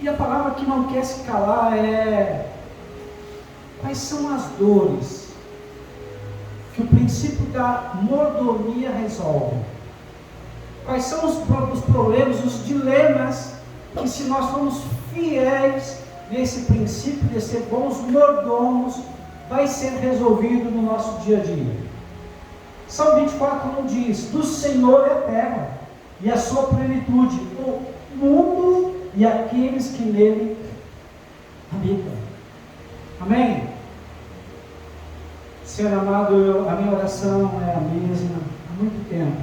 E a palavra que não quer se calar é: quais são as dores que o princípio da mordomia resolve? Quais são os problemas, os dilemas que, se nós formos fiéis nesse princípio de ser bons mordomos, vai ser resolvido no nosso dia a dia? Salmo 24:1 diz: do Senhor é a terra e a sua plenitude, o mundo e aqueles que nele habitam. Amém? Senhor amado, a minha oração é a mesma há muito tempo.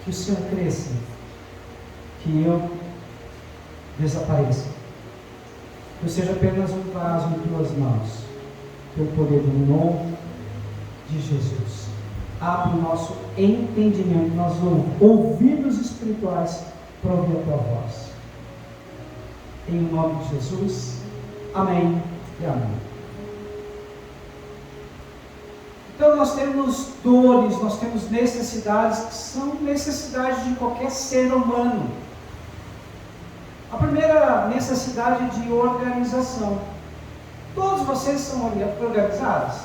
Que o Senhor cresça, que eu desapareça, que eu seja apenas um vaso em tuas mãos, pelo poder do nome de Jesus. Abre o nosso entendimento, nossos ouvidos espirituais para ouvir a tua voz. Em nome de Jesus, amém e amém. Então nós temos dores, nós temos necessidades, que são necessidades de qualquer ser humano. A primeira necessidade é de organização. Todos vocês são organizados?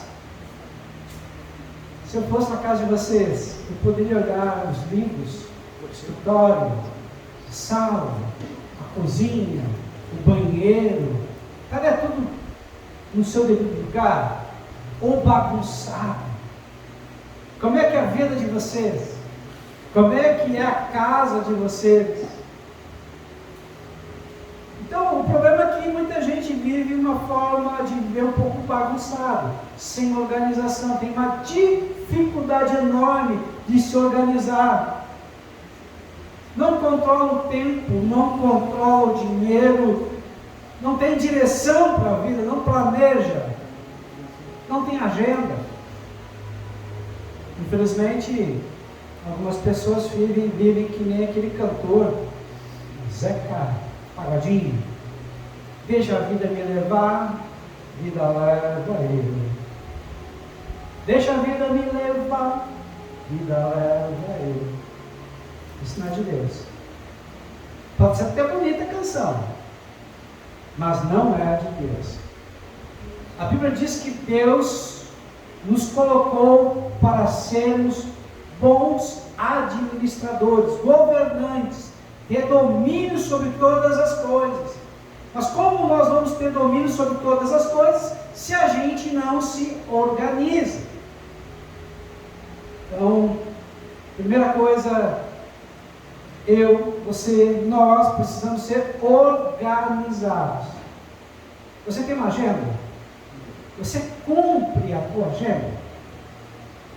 Se eu fosse na casa de vocês, eu poderia olhar os livros, o escritório, a sala, a cozinha, o banheiro, cadê tudo no seu devido lugar? Ou bagunçado? Como é que é a vida de vocês? Como é que é a casa de vocês? Então, o problema é que muita gente vive uma forma de viver um pouco bagunçado, sem organização, tem uma dificuldade enorme de se organizar. Não controla o tempo, não controla o dinheiro, não tem direção para a vida, não planeja, não tem agenda. Infelizmente, algumas pessoas vivem que nem aquele cantor, Zeca Pagodinho. Deixa a vida me levar, vida leva eu. Deixa a vida me levar, vida leva eu. Isso não é de Deus. Pode ser até bonita a canção, mas não é de Deus. A Bíblia diz que Deus nos colocou para sermos bons administradores, governantes, ter domínio sobre todas as coisas. Mas como nós vamos ter domínio sobre todas as coisas se a gente não se organiza? Então, primeira coisa, eu, você, nós precisamos ser organizados. Você tem uma agenda? Você cumpre a tua agenda?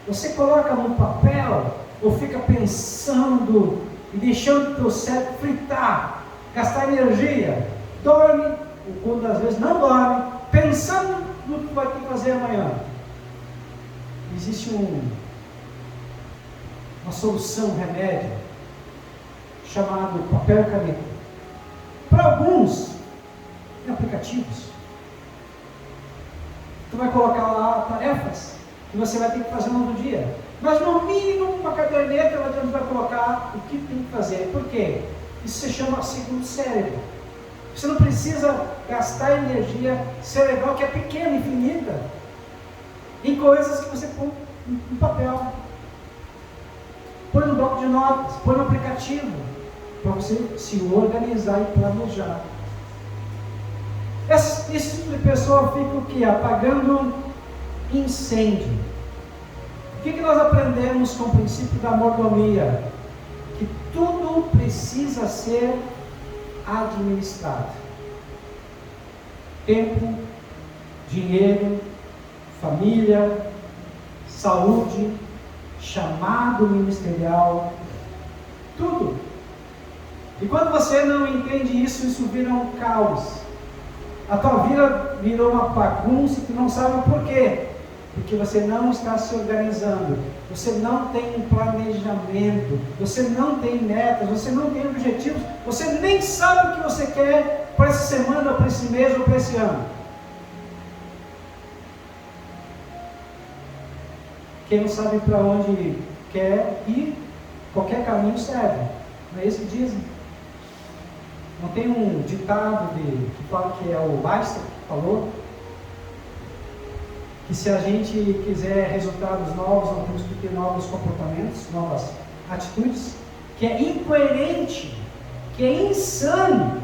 Você coloca no papel ou fica pensando e deixando o teu cérebro fritar, gastar energia, dorme, ou quando às vezes não dorme, pensando no que vai ter que fazer amanhã? Existe uma solução, um remédio, chamado papel e caneta. Para alguns, tem aplicativos. Tu vai colocar lá tarefas que você vai ter que fazer no outro dia. Mas no mínimo uma caderneta onde vai colocar o que tem que fazer. Por quê? Isso se chama segundo cérebro. Você não precisa gastar energia cerebral, que é pequena, infinita, em coisas que você põe no papel. Põe no bloco de notas, põe no aplicativo, para você se organizar e planejar. Esse tipo de pessoa fica o quê? Apagando incêndio. O que nós aprendemos com o princípio da mordomia? Que tudo precisa ser administrado. Tempo, dinheiro, família, saúde, chamado ministerial, tudo. E quando você não entende isso, isso vira um caos. A tua vida virou uma bagunça que não sabe por quê. Porque você não está se organizando, você não tem um planejamento, você não tem metas, você não tem objetivos, você nem sabe o que você quer para essa semana, para esse mês ou para esse ano. Quem não sabe para onde quer ir, qualquer caminho serve. Não é isso que dizem? Não tem um ditado que fala que é o Einstein que falou? Que se a gente quiser resultados novos, nós temos que ter novos comportamentos, novas atitudes, que é incoerente, que é insano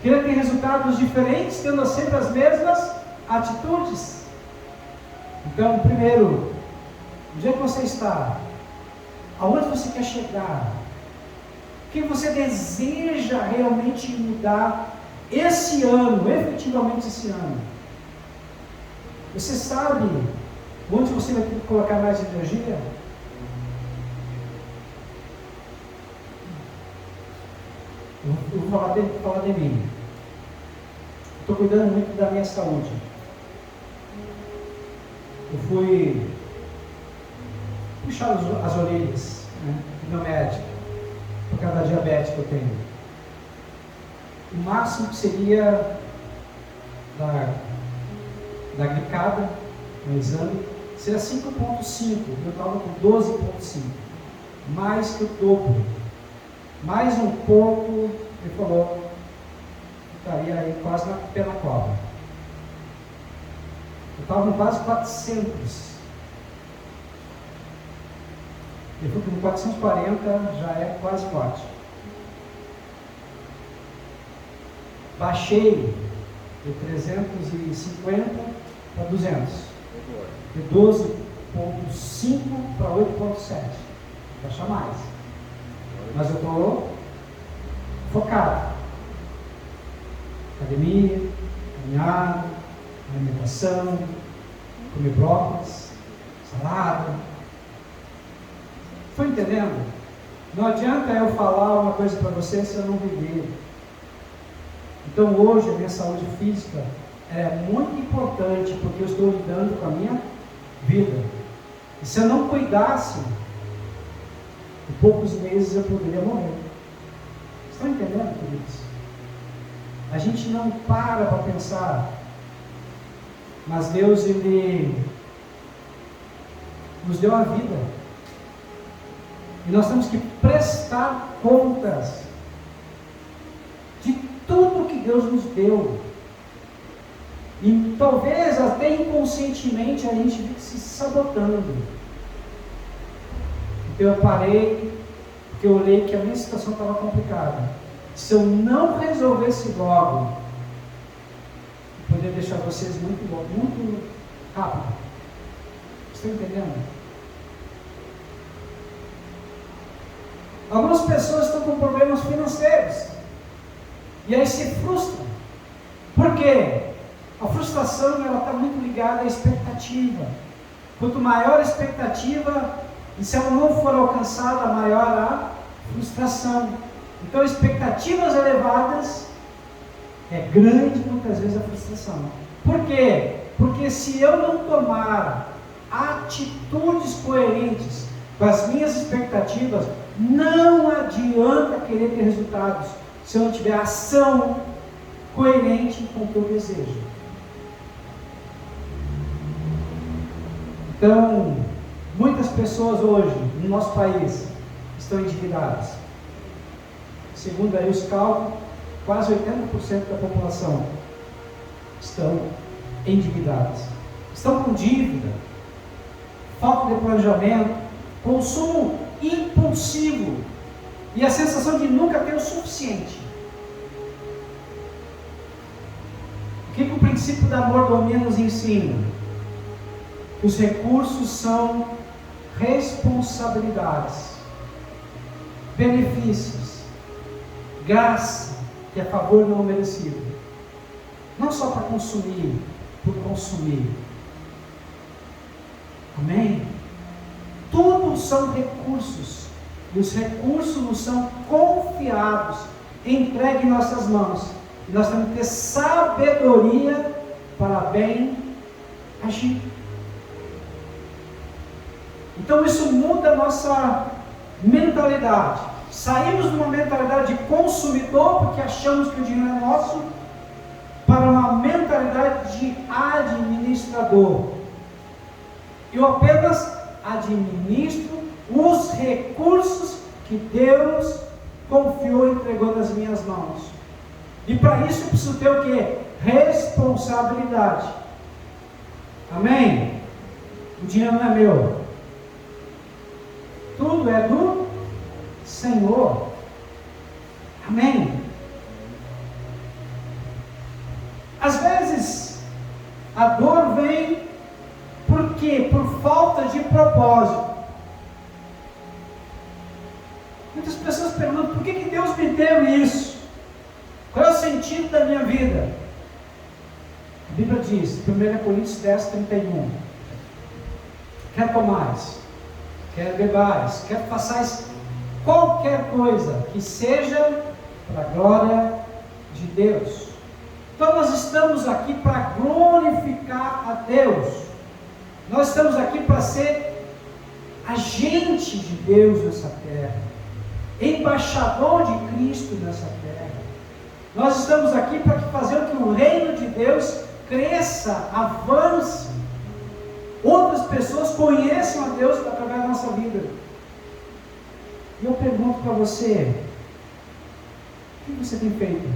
querer ter resultados diferentes, tendo sempre as mesmas atitudes. Então, primeiro, onde é que você está? Aonde você quer chegar? O que você deseja realmente mudar esse ano, efetivamente esse ano? Você sabe onde você vai ter que colocar mais energia? Eu vou falar de mim. Estou cuidando muito da minha saúde. Eu fui puxar as orelhas, né, do meu médico, por causa da diabetes que eu tenho. O máximo que seria da glicada no exame seria 5,5. Eu estava com 12,5. Mais que o dobro. Mais um pouco, ele falou, estaria aí quase pela cobra. Eu estava com quase 400. Ele falou que com 440 já é quase morte. Baixei de 350 para 200. De 12,5 para 8,7. Baixar mais. Mas eu estou focado. Academia, caminhada, alimentação, comer brócolis, salada. Foi entendendo? Não adianta eu falar uma coisa para você se eu não viver. Então hoje a minha saúde física é muito importante porque eu estou lidando com a minha vida. E se eu não cuidasse, em poucos meses eu poderia morrer. Estão entendendo, queridos? A gente não para pensar, mas Deus, Ele nos deu a vida. E nós temos que prestar contas de tudo que Deus nos deu. E talvez até inconscientemente a gente fique se sabotando. Então eu parei, porque eu olhei que a minha situação estava complicada. Se eu não resolvesse logo, eu poderia deixar vocês muito rápido. Estão entendendo? Algumas pessoas estão com problemas financeiros e aí se frustram. Por quê? A frustração ela está muito ligada à expectativa. Quanto maior a expectativa, e se ela não for alcançada, maior a frustração. Então, expectativas elevadas é grande muitas vezes a frustração. Por quê? Porque se eu não tomar atitudes coerentes com as minhas expectativas, não adianta querer ter resultados se eu não tiver ação coerente com o que eu desejo. Então, muitas pessoas hoje no nosso país estão endividadas. Segundo aí os cálculos, quase 80% da população estão endividadas. Estão com dívida, falta de planejamento, consumo impulsivo e a sensação de nunca ter o suficiente. O que o princípio da mordomia nos ensina? Os recursos são responsabilidades, benefícios, graça, que é favor não merecido. Não só para consumir, por consumir. Amém? Tudo são recursos. E os recursos nos são confiados, entregues em nossas mãos. E nós temos que ter sabedoria para bem agir. Então isso muda a nossa mentalidade. Saímos de uma mentalidade de consumidor, porque achamos que o dinheiro é nosso, para uma mentalidade de administrador. Eu apenas administro os recursos que Deus confiou e entregou nas minhas mãos. E para isso eu preciso ter o quê? Responsabilidade. Amém? O dinheiro não é meu. Tudo é do Senhor. Amém? Às vezes, a dor vem por quê? Por falta de propósito. Muitas pessoas perguntam, por que Deus me deu isso? Qual é o sentido da minha vida? A Bíblia diz, 1 Coríntios 10, 31. Quer comais, quer bebais, quer façais qualquer coisa que seja para a glória de Deus. Então nós estamos aqui para glorificar a Deus. Nós estamos aqui para ser agente de Deus nessa terra, embaixador de Cristo nessa terra. Nós estamos aqui para fazer com que o reino de Deus cresça, avance, outras pessoas conheçam a Deus através da nossa vida. E eu pergunto para você, o que você tem feito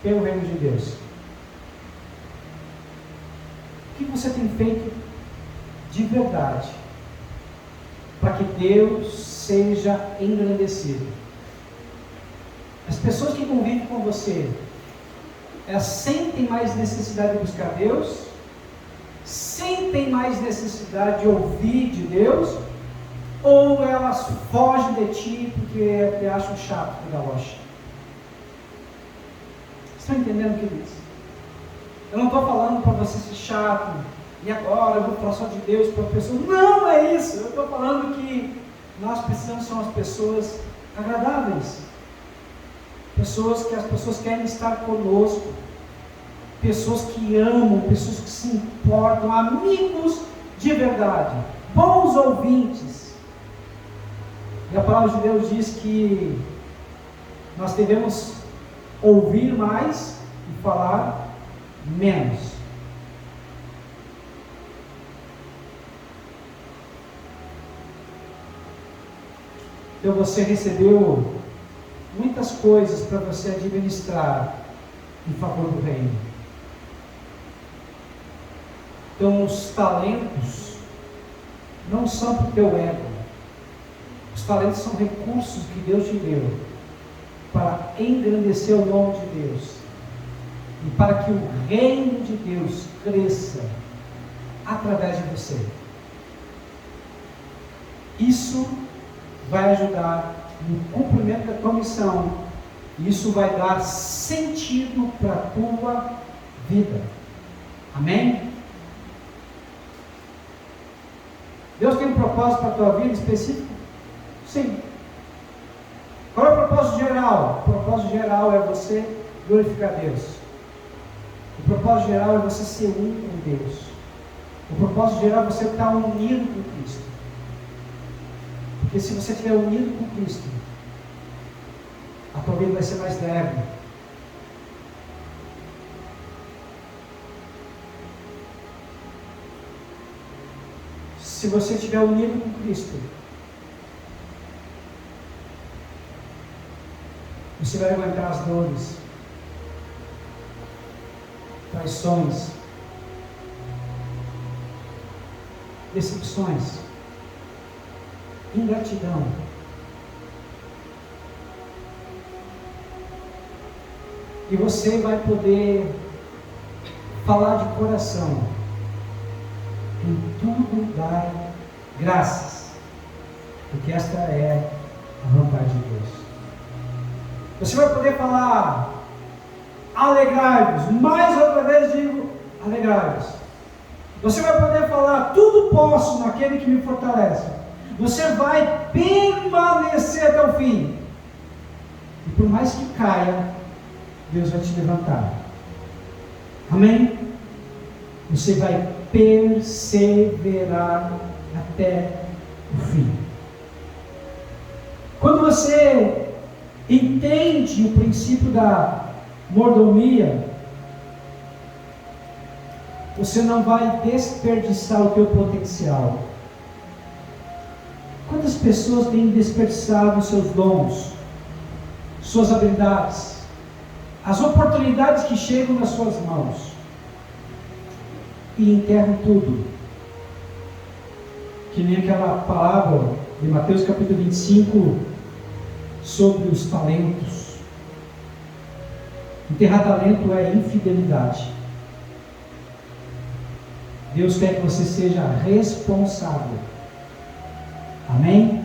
pelo reino de Deus? O que você tem feito de verdade para que Deus seja engrandecido? As pessoas que convivem com você, elas sentem mais necessidade de buscar Deus? Sentem mais necessidade de ouvir de Deus? Ou elas fogem de ti porque te acham chato da loja? Estão entendendo o que diz? Eu não estou falando para você ser chato, e agora eu vou falar só de Deus para a pessoa. Não é isso. Eu estou falando que nós precisamos ser umas pessoas agradáveis. Pessoas que as pessoas querem estar conosco. Pessoas que amam, pessoas que se importam, amigos de verdade, bons ouvintes. E a palavra de Deus diz que nós devemos ouvir mais e falar menos. Então você recebeu muitas coisas para você administrar em favor do reino. Então os talentos não são para o teu ego. Os talentos são recursos que Deus te deu para engrandecer o nome de Deus e para que o reino de Deus cresça através de você. Isso vai ajudar no cumprimento da tua missão. Isso vai dar sentido para a tua vida. Amém? Deus tem um propósito para a tua vida específico? Sim. Qual é o propósito geral? O propósito geral é você glorificar Deus. O propósito geral é você ser um com Deus. O propósito geral é você estar unido com Cristo. Porque se você estiver unido com Cristo, a tua vida vai ser mais leve. Se você estiver unido com Cristo, você vai aguentar as dores, traições, decepções, ingratidão. E você vai poder falar de coração. Em tudo dai graças, porque esta é a vontade de Deus. Você vai poder falar, alegrai-vos, mais outra vez digo, alegrai-vos. Você vai poder falar, tudo posso naquele que me fortalece. Você vai permanecer até o fim. E por mais que caia, Deus vai te levantar. Amém? Você vai perseverar até o fim. Quando você entende o princípio da mordomia, você não vai desperdiçar o teu potencial. Quantas pessoas têm desperdiçado os seus dons, suas habilidades, as oportunidades que chegam nas suas mãos e enterram tudo. Que nem aquela palavra de Mateus capítulo 25 sobre os talentos. Enterrar talento é infidelidade. Deus quer que você seja responsável. Amém?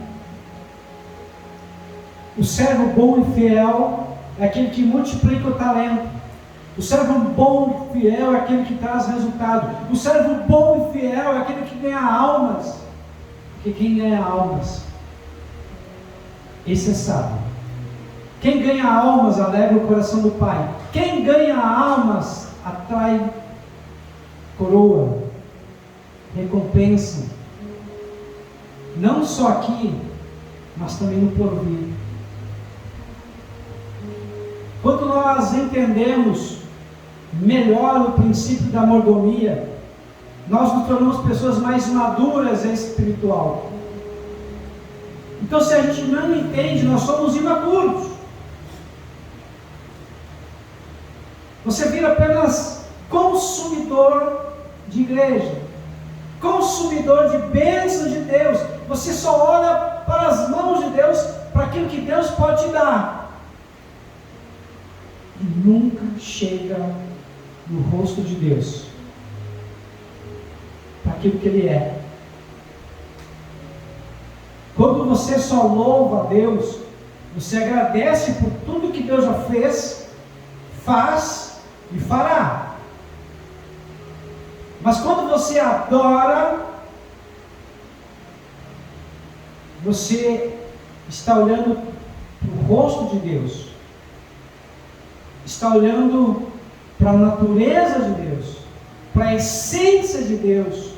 O servo bom e fiel é aquele que multiplica o talento. O servo bom e fiel é aquele que traz resultado. O servo bom e fiel é aquele que ganha almas. Porque quem ganha almas, esse é sábio. Quem ganha almas alegra o coração do Pai. Quem ganha almas atrai coroa, recompensa. Não só aqui, mas também no porvir. Quando nós entendemos melhor o princípio da mordomia, nós nos tornamos pessoas mais maduras e espiritual. Então, se a gente não entende, nós somos imaturos. Você vira apenas consumidor de igreja, consumidor de bênçãos de Deus. Você só olha para as mãos de Deus, para aquilo que Deus pode te dar, e nunca chega no rosto de Deus, para aquilo que Ele é. Quando você só louva a Deus, você agradece por tudo que Deus já fez, faz e fará. Mas quando você adora, você está olhando para o rosto de Deus, está olhando para a natureza de Deus, para a essência de Deus,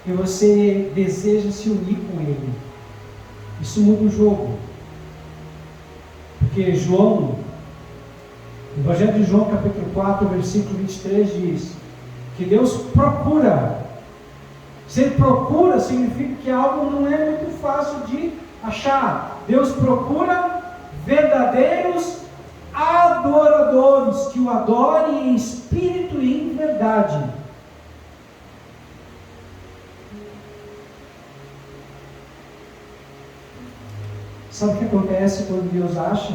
e você deseja se unir com Ele. Isso muda o jogo. Porque João, o Evangelho de João capítulo 4, versículo 23 diz que Deus procura. Se Ele procura, significa que algo não é muito fácil de achar. Deus procura verdadeiros adoradores que o adorem em espírito e em verdade. Sabe o que acontece quando Deus acha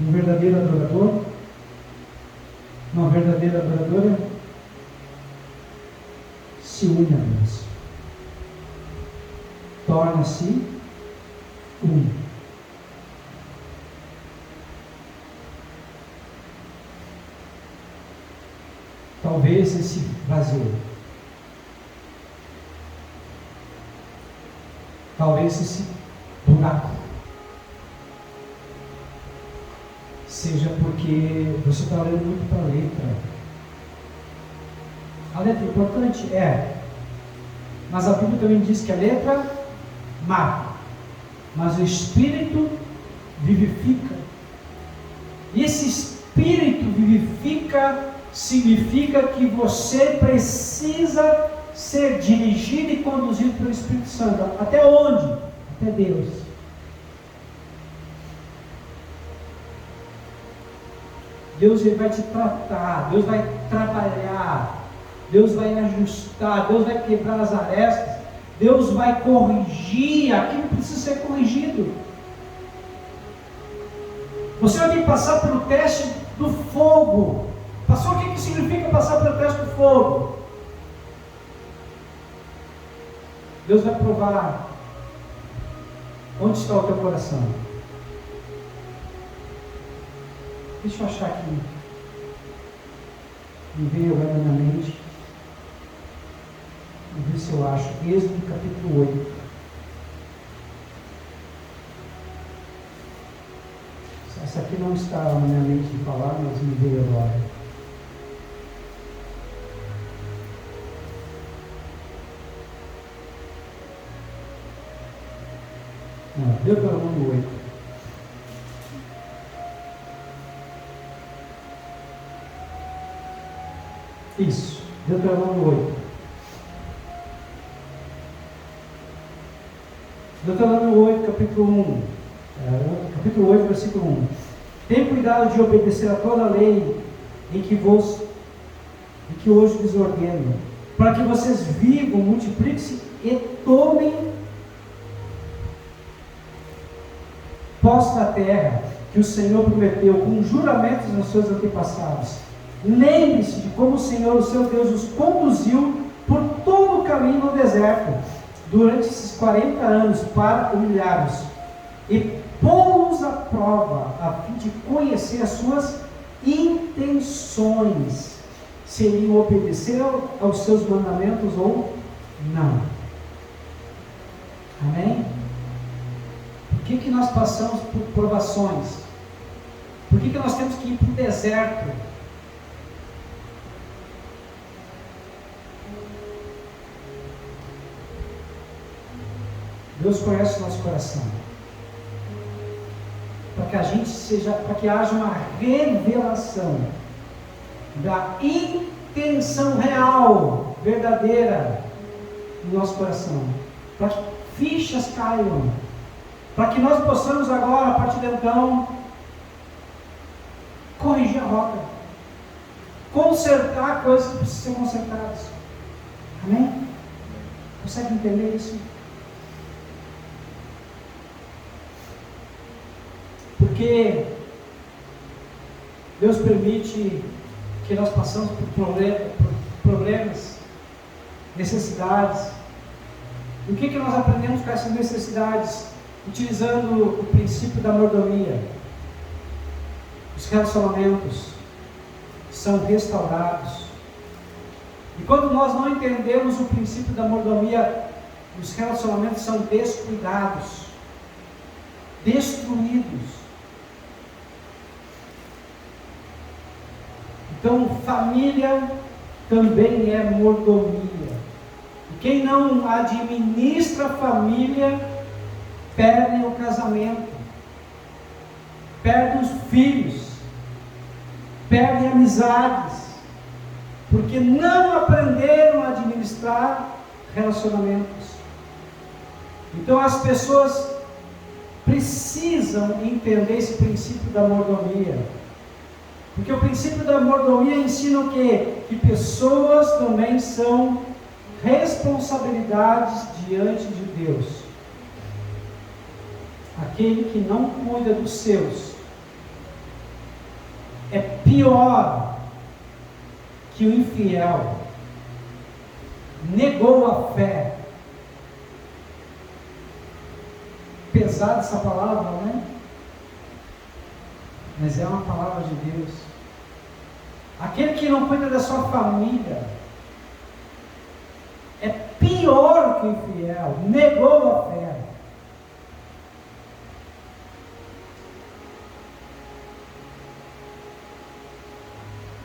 um verdadeiro adorador? Uma verdadeira adoradora se une a Deus, torna-se um. Talvez esse vazio, talvez esse buraco seja porque você está olhando muito para a letra. A letra é importante? É. Mas a Bíblia também diz que a letra mata, mas o Espírito vivifica. E esse Espírito vivifica significa que você precisa ser dirigido e conduzido pelo Espírito Santo. Até onde? Até Deus. Deus ele vai te tratar, Deus vai trabalhar, Deus vai ajustar, Deus vai quebrar as arestas, Deus vai corrigir aquilo que precisa ser corrigido. Você vai ter que passar pelo teste do fogo. Passou, o que significa passar pelo teste do fogo? Deus vai provar onde está o teu coração. Deixa eu achar aqui. Me veio agora na mente. Vamos ver se eu acho. Êxodo capítulo 8. Essa aqui não está na minha mente de falar, mas me veio agora. Não, Deuteronômio 8. Isso, Deuteronômio 8. Deuteronômio 8, capítulo 1. capítulo 8, versículo 1. Tenha cuidado de obedecer a toda a lei em que hoje lhes ordeno, para que vocês vivam, multipliquem-se e tomem posse da terra que o Senhor prometeu com juramentos aos seus antepassados. Lembre-se de como o Senhor, o seu Deus, os conduziu por todo o caminho no deserto, durante esses 40 anos, para humilhar-os e pô-los à prova, a fim de conhecer as suas intenções, se iriam obedecer aos seus mandamentos ou não. Amém? Por que nós passamos por provações? Por que nós temos que ir para o deserto? Deus conhece o nosso coração. Para que haja uma revelação da intenção real, verdadeira no nosso coração, para que fichas caiam, para que nós possamos agora, a partir de então, corrigir a rota, consertar coisas que precisam ser consertadas. Amém? Consegue entender isso? Porque Deus permite que nós passamos por problemas, necessidades. E o que nós aprendemos com essas necessidades? Utilizando o princípio da mordomia. Os relacionamentos são restaurados. E quando nós não entendemos o princípio da mordomia, os relacionamentos são descuidados, destruídos. Então, família também é mordomia. E quem não administra a família, perde o casamento, perde os filhos, perde amizades, porque não aprenderam a administrar relacionamentos. Então, as pessoas precisam entender esse princípio da mordomia. Porque o princípio da mordomia ensina o quê? Que pessoas também são responsabilidades diante de Deus. Aquele que não cuida dos seus é pior que o infiel. Negou a fé. Pesada essa palavra, né? Mas é uma palavra de Deus. Aquele que não cuida da sua família é pior que o infiel, negou a fé.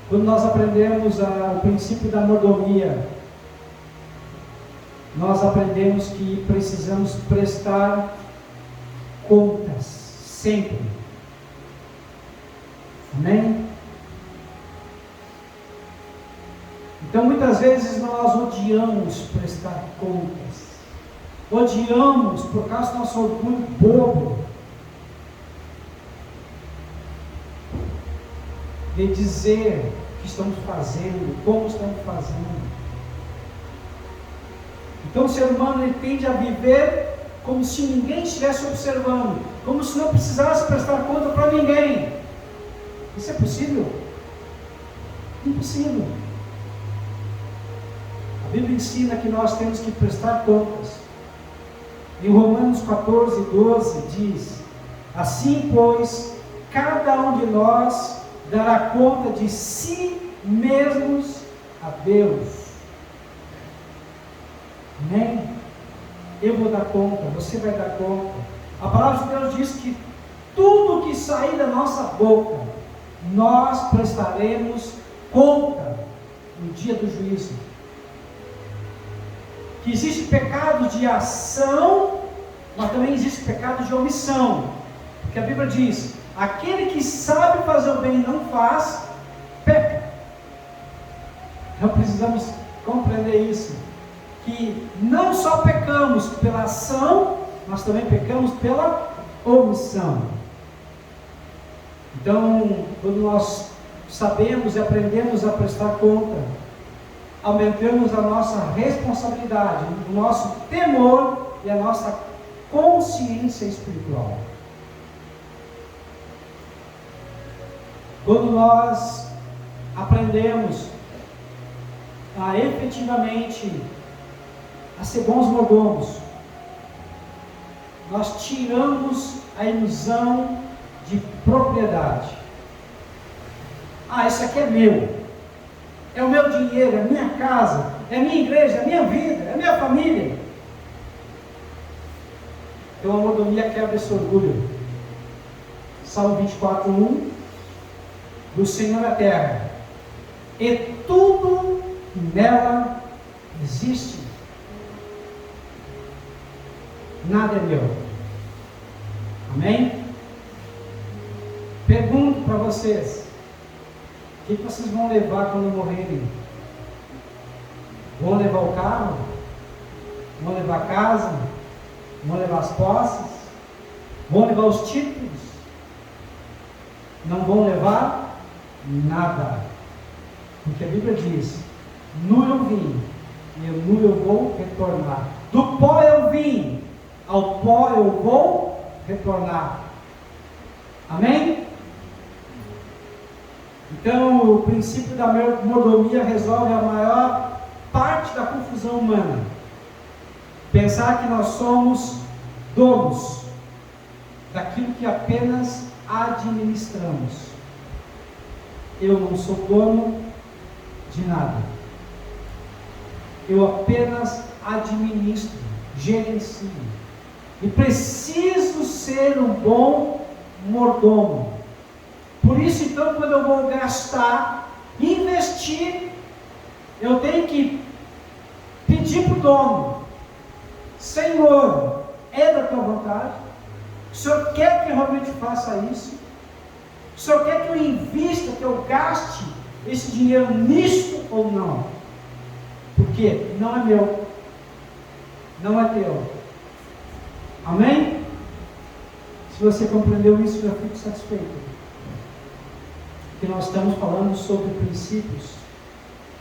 Quando nós aprendemos o princípio da mordomia, nós aprendemos que precisamos prestar contas, sempre. Amém? Então muitas vezes nós odiamos prestar contas, odiamos por causa do nosso orgulho bobo, de dizer o que estamos fazendo, como estamos fazendo. Então o ser humano ele tende a viver como se ninguém estivesse observando, como se não precisasse prestar conta para ninguém. Isso é possível? Impossível. A Bíblia ensina que nós temos que prestar contas. Em Romanos 14, 12 diz: assim, pois, cada um de nós dará conta de si mesmos a Deus. Amém? Eu vou dar conta, você vai dar conta. A palavra de Deus diz que tudo que sair da nossa boca, nós prestaremos conta no dia do juízo. Que existe pecado de ação, mas também existe pecado de omissão. Porque a Bíblia diz: aquele que sabe fazer o bem e não faz, peca. Então precisamos compreender isso. Que não só pecamos pela ação, mas também pecamos pela omissão. Então, quando nós sabemos e aprendemos a prestar conta, aumentamos a nossa responsabilidade, o nosso temor e a nossa consciência espiritual. Quando nós aprendemos a efetivamente a ser bons mordomos, nós tiramos a ilusão de propriedade. Isso aqui é meu, é o meu dinheiro, é a minha casa, é a minha igreja, é a minha vida, é a minha família. Então a mordomia quebra esse orgulho. Salmo 24:1, do Senhor a terra, e tudo nela existe. Nada é meu. Amém? Pergunto para vocês: o que vocês vão levar quando morrerem? Vão levar o carro? Vão levar a casa? Vão levar as posses? Vão levar os títulos? Não vão levar nada. Porque a Bíblia diz: nu eu vim, e nu eu vou retornar. Do pó eu vim, ao pó eu vou retornar. Amém? Então, o princípio da mordomia resolve a maior parte da confusão humana. Pensar que nós somos donos daquilo que apenas administramos. Eu não sou dono de nada. Eu apenas administro, gerencio. E preciso ser um bom mordomo. Por isso, então, quando eu vou gastar, investir, eu tenho que pedir para o dono: Senhor, é da tua vontade? O Senhor quer que eu realmente faça isso? O Senhor quer que eu invista, que eu gaste esse dinheiro nisso ou não? Porque não é meu, não é teu. Amém? Se você compreendeu isso, eu fico satisfeito. Que nós estamos falando sobre princípios,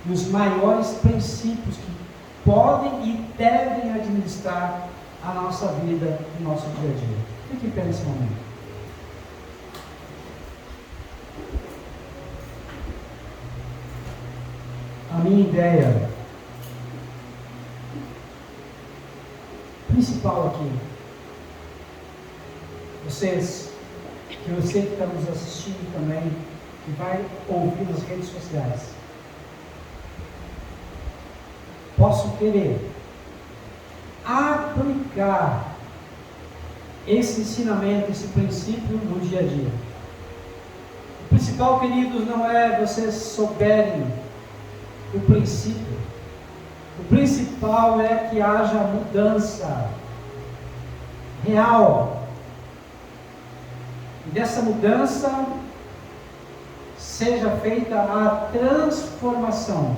e os maiores princípios que podem e devem administrar a nossa vida, o nosso dia a dia. Fique em pé nesse momento. A minha ideia principal aqui, você que está nos assistindo também, que vai ouvir nas redes sociais, posso querer aplicar esse ensinamento, esse princípio no dia a dia. O principal, queridos, não é vocês souberem o princípio. O principal é que haja mudança real. E dessa mudança seja feita a transformação.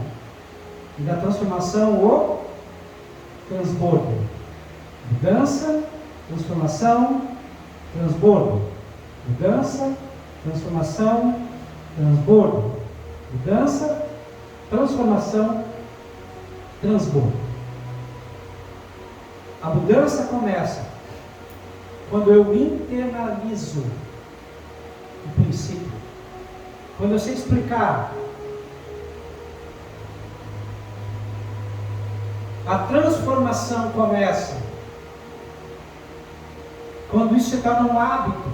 E da transformação o transbordo. Mudança, transformação, transbordo. Mudança, transformação, transbordo. Mudança, transformação, transbordo. A mudança começa quando eu internalizo o princípio. Quando eu sei explicar. A transformação começa quando isso se torna um hábito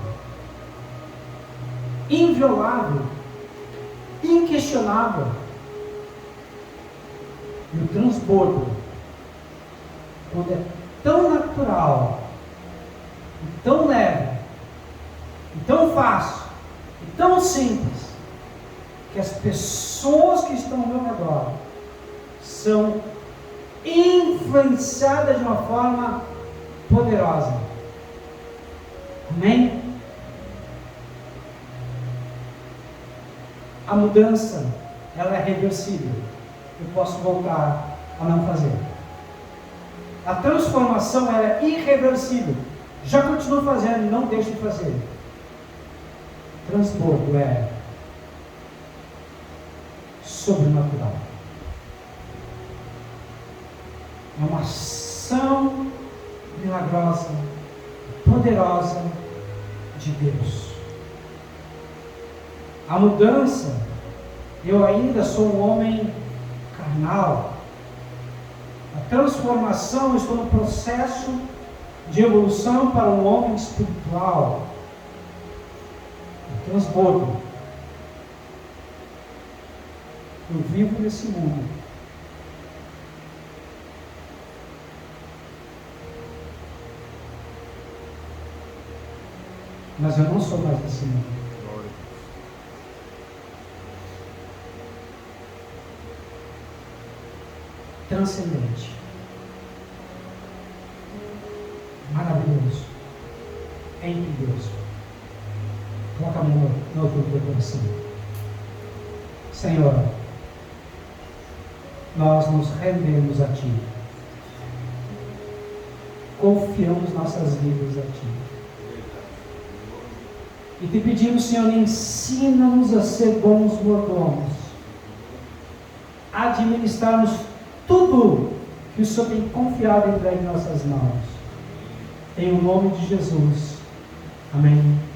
inviolável, inquestionável. E o transbordo, quando é tão natural, e tão leve, e tão fácil, e tão simples, que as pessoas que estão ao meu redor são influenciadas de uma forma poderosa. Amém? A mudança, ela é reversível. Eu posso voltar a não fazer. A transformação, ela é irreversível. Já continuo fazendo, não deixe de fazer. Transbordo é sobrenatural. É uma ação milagrosa, poderosa de Deus. A mudança, eu ainda sou um homem carnal. A transformação, eu estou no processo de evolução para um homem espiritual. O transbordo. Eu vivo nesse mundo. Mas eu não sou mais desse mundo. Transcendente. Maravilhoso. É em Deus. Coloca a mão no alto do teu coração. Senhor, nós nos rendemos a Ti. Confiamos nossas vidas a Ti. E te pedimos, Senhor, ensina-nos a ser bons mordomos, a administrarmos tudo que o Senhor tem confiado e entregue em nossas mãos. Em o nome de Jesus. Amém.